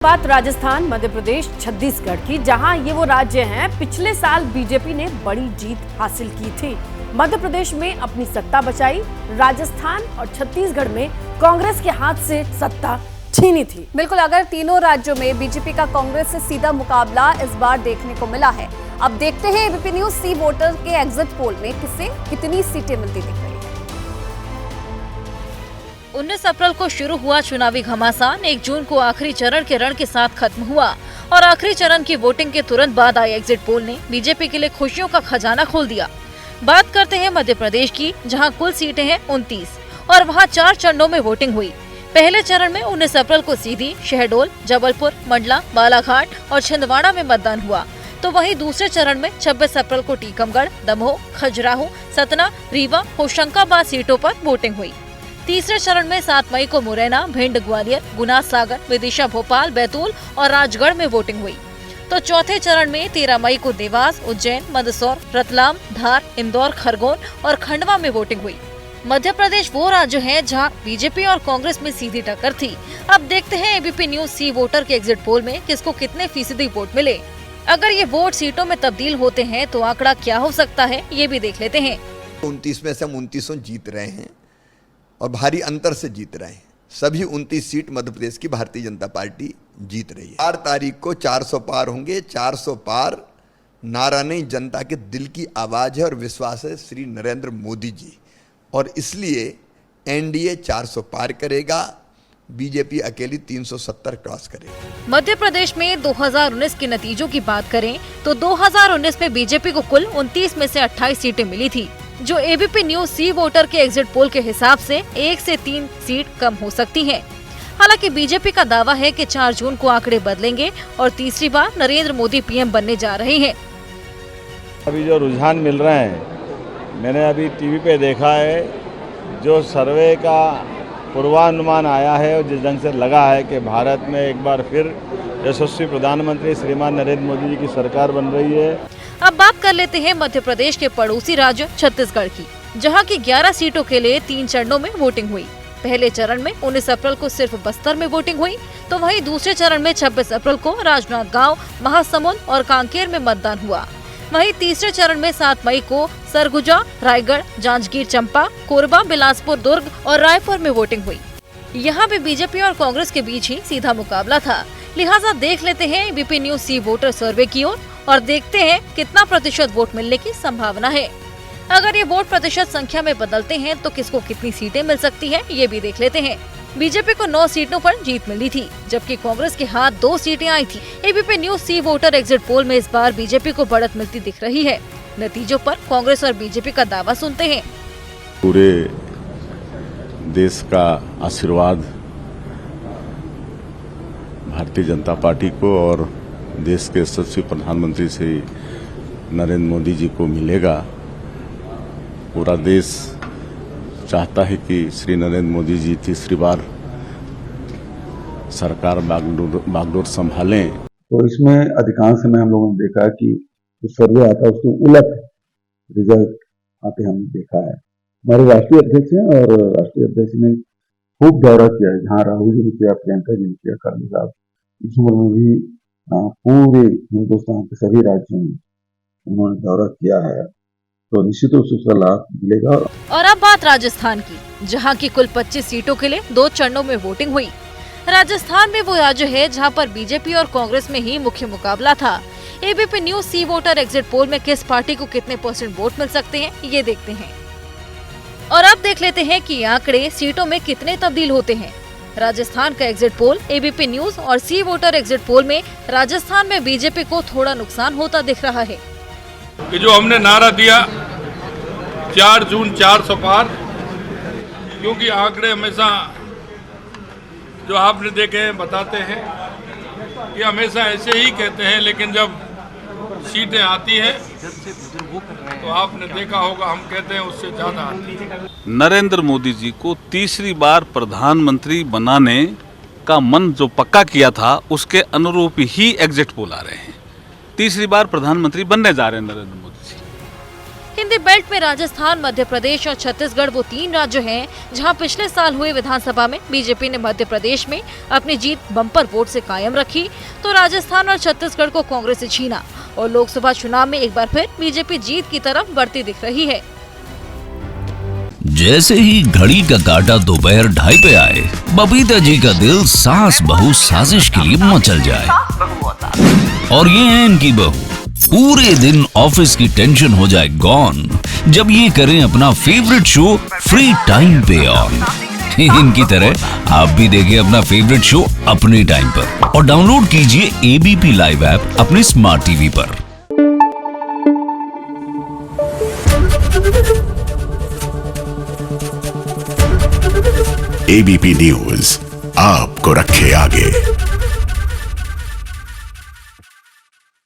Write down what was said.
बात राजस्थान, मध्य प्रदेश, छत्तीसगढ़ की, जहां ये वो राज्य हैं पिछले साल बीजेपी ने बड़ी जीत हासिल की थी। मध्य प्रदेश में अपनी सत्ता बचाई, राजस्थान और छत्तीसगढ़ में कांग्रेस के हाथ से सत्ता छीनी थी। बिल्कुल, अगर तीनों राज्यों में बीजेपी का कांग्रेस से सीधा मुकाबला इस बार देखने को मिला है। अब देखते हैं एबीपी न्यूज सी वोटर के एग्जिट पोल में किससे कितनी सीटें मिलती दिख रही है। 19 अप्रैल को शुरू हुआ चुनावी घमासान 1 जून को आखिरी चरण के रण के साथ खत्म हुआ और आखिरी चरण की वोटिंग के तुरंत बाद आई एग्जिट पोल ने बीजेपी के लिए खुशियों का खजाना खोल दिया। बात करते हैं मध्य प्रदेश की, जहां कुल सीटें हैं 29 और वहां 4 चरणों में वोटिंग हुई। पहले चरण में 19 अप्रैल को सीधी, शहडोल, जबलपुर, मंडला, बालाघाट और छिंदवाड़ा में मतदान हुआ, तो वहीं दूसरे चरण में 26 अप्रैल को टीकमगढ़, दमोह, खजुराहो, सतना, रीवा, होशंगाबाद सीटों पर वोटिंग हुई। तीसरे चरण में 7 मई को मुरैना, भिंड, ग्वालियर, गुना, सागर, विदिशा, भोपाल, बैतूल और राजगढ़ में वोटिंग हुई, तो चौथे चरण में 13 मई को देवास, उज्जैन, मंदसौर, रतलाम, धार, इंदौर, खरगोन और खंडवा में वोटिंग हुई। मध्य प्रदेश वो राज्य है जहां बीजेपी और कांग्रेस में सीधी टक्कर थी। अब देखते हैं एबीपी न्यूज सी वोटर के एग्जिट पोल में किसको कितने फीसदी वोट मिले। अगर ये वोट सीटों में तब्दील होते हैं तो आंकड़ा क्या हो सकता है, ये भी देख लेते हैं। 29 में से हम 29 जीत रहे हैं और भारी अंतर से जीत रहे हैं। सभी 29 सीट मध्य प्रदेश की भारतीय जनता पार्टी जीत रही है। 4 तारीख को 400 पार होंगे। 400 पार नारा नहीं, जनता के दिल की आवाज है और विश्वास है श्री नरेंद्र मोदी जी, और इसलिए एनडीए 400 पार करेगा, बीजेपी अकेली 370 क्रॉस करेगी। मध्य प्रदेश में 2019 के नतीजों की बात करें तो 2019 में बीजेपी को कुल 29 में से 28 सीटें मिली थी, जो एबीपी न्यूज सी वोटर के एग्जिट पोल के हिसाब से 1 से 3 सीट कम हो सकती हैं। हालांकि बीजेपी का दावा है कि 4 जून को आंकड़े बदलेंगे और तीसरी बार नरेंद्र मोदी पीएम बनने जा रहे हैं। अभी जो रुझान मिल रहे हैं, मैंने अभी टीवी पे देखा है, जो सर्वे का पूर्वानुमान आया है और जिस ढंग से लगा है कि भारत में एक बार फिर यशस्वी प्रधानमंत्री श्रीमान नरेंद्र मोदी जी की सरकार बन रही है। अब बात कर लेते हैं मध्य प्रदेश के पड़ोसी राज्य छत्तीसगढ़ की, जहां की 11 सीटों के लिए 3 चरणों में वोटिंग हुई। पहले चरण में 19 अप्रैल को सिर्फ बस्तर में वोटिंग हुई, तो वहीं दूसरे चरण में 26 अप्रैल को राजनांदगांव, महासमुंद और कांकेर में मतदान हुआ। वहीं तीसरे चरण में 7 मई को सरगुजा, रायगढ़, जांजगीर चांपा, कोरबा, बिलासपुर, दुर्ग और रायपुर में वोटिंग हुई। यहाँ भी बीजेपी और कांग्रेस के बीच ही सीधा मुकाबला था। लिहाजा देख लेते हैं एबीपी न्यूज सी वोटर सर्वे की ओर और देखते हैं कितना प्रतिशत वोट मिलने की संभावना है। अगर ये वोट प्रतिशत संख्या में बदलते हैं तो किसको कितनी सीटें मिल सकती है, ये भी देख लेते हैं। बीजेपी को 9 सीटों पर जीत मिली थी, जबकि कांग्रेस के हाथ 2 सीटें आई थी। एबीपी न्यूज सी वोटर एग्जिट पोल में इस बार बीजेपी को बढ़त मिलती दिख रही है। नतीजों पर कांग्रेस और बीजेपी का दावा सुनते हैं। पूरे देश का आशीर्वाद भारतीय जनता पार्टी को और देश के यशस्वी प्रधानमंत्री श्री नरेंद्र मोदी जी को मिलेगा। पूरा देश चाहता है कि श्री नरेंद्र मोदी जी तीसरी बार सरकार बागडोर संभालें। तो इसमें अधिकांश समय हम लोगों ने देखा कि जो सर्वे आता है उसके उलट रिजल्ट आते हमने देखा है। हमारे राष्ट्रीय अध्यक्ष हैं और राष्ट्रीय अध्यक्ष ने खूब दौरा किया है, जहाँ राहुल जी ने किया, प्रियंका जी ने किया, खड़गे साहब इस उम्र में भी पूरे हिंदुस्तान के सभी राज्यों में उन्होंने दौरा किया है, तो निश्चित रूप से उसका लाभ मिलेगा। और अब बात राजस्थान की, जहां की कुल 25 सीटों के लिए 2 चरणों में वोटिंग हुई। राजस्थान में वो राज्य है जहां पर बीजेपी और कांग्रेस में ही मुख्य मुकाबला था। एबीपी न्यूज सी वोटर एग्जिट पोल में किस पार्टी को कितने % वोट मिल सकते हैं, ये देखते हैं। और अब देख लेते हैं कि आंकड़े सीटों में कितने तब्दील होते हैं। राजस्थान का एग्जिट पोल एबीपी न्यूज और सी वोटर एग्जिट पोल में राजस्थान में बीजेपी को थोड़ा नुकसान होता दिख रहा है। कि जो हमने नारा दिया 4 जून 400 पार, क्योंकि आंकड़े हमेशा जो आपने देखे हैं बताते हैं कि हमेशा ऐसे ही कहते हैं, लेकिन जब सीटें आती हैं तो आपने देखा होगा हम कहते हैं उससे ज्यादा आती है। नरेंद्र मोदी जी को तीसरी बार प्रधानमंत्री बनाने का मन जो पक्का किया था उसके अनुरूप ही एग्जिट पोल आ रहे हैं। तीसरी बार प्रधानमंत्री बनने जा रहे हैं नरेंद्र मोदी जी। हिंदी बेल्ट में राजस्थान, मध्य प्रदेश और छत्तीसगढ़ वो 3 राज्य हैं जहां पिछले साल हुए विधानसभा में बीजेपी ने मध्य प्रदेश में अपनी जीत बम्पर वोट से कायम रखी, तो राजस्थान और छत्तीसगढ़ को कांग्रेस से छीना और लोकसभा चुनाव में एक बार फिर बीजेपी जीत की तरफ बढ़ती दिख रही है। जैसे ही घड़ी का काटा दोपहर 2:30 पे आए, बबीता जी का दिल सास बहू साजिश के लिए मचल जाए। और ये है इनकी बहू, पूरे दिन ऑफिस की टेंशन हो जाए गॉन जब ये करें अपना फेवरेट शो फ्री टाइम पे ऑन। इनकी तरह आप भी देखिए अपना फेवरेट शो अपने टाइम पर और डाउनलोड कीजिए एबीपी लाइव ऐप अपने स्मार्ट टीवी पर। एबीपी न्यूज आपको रखे आगे।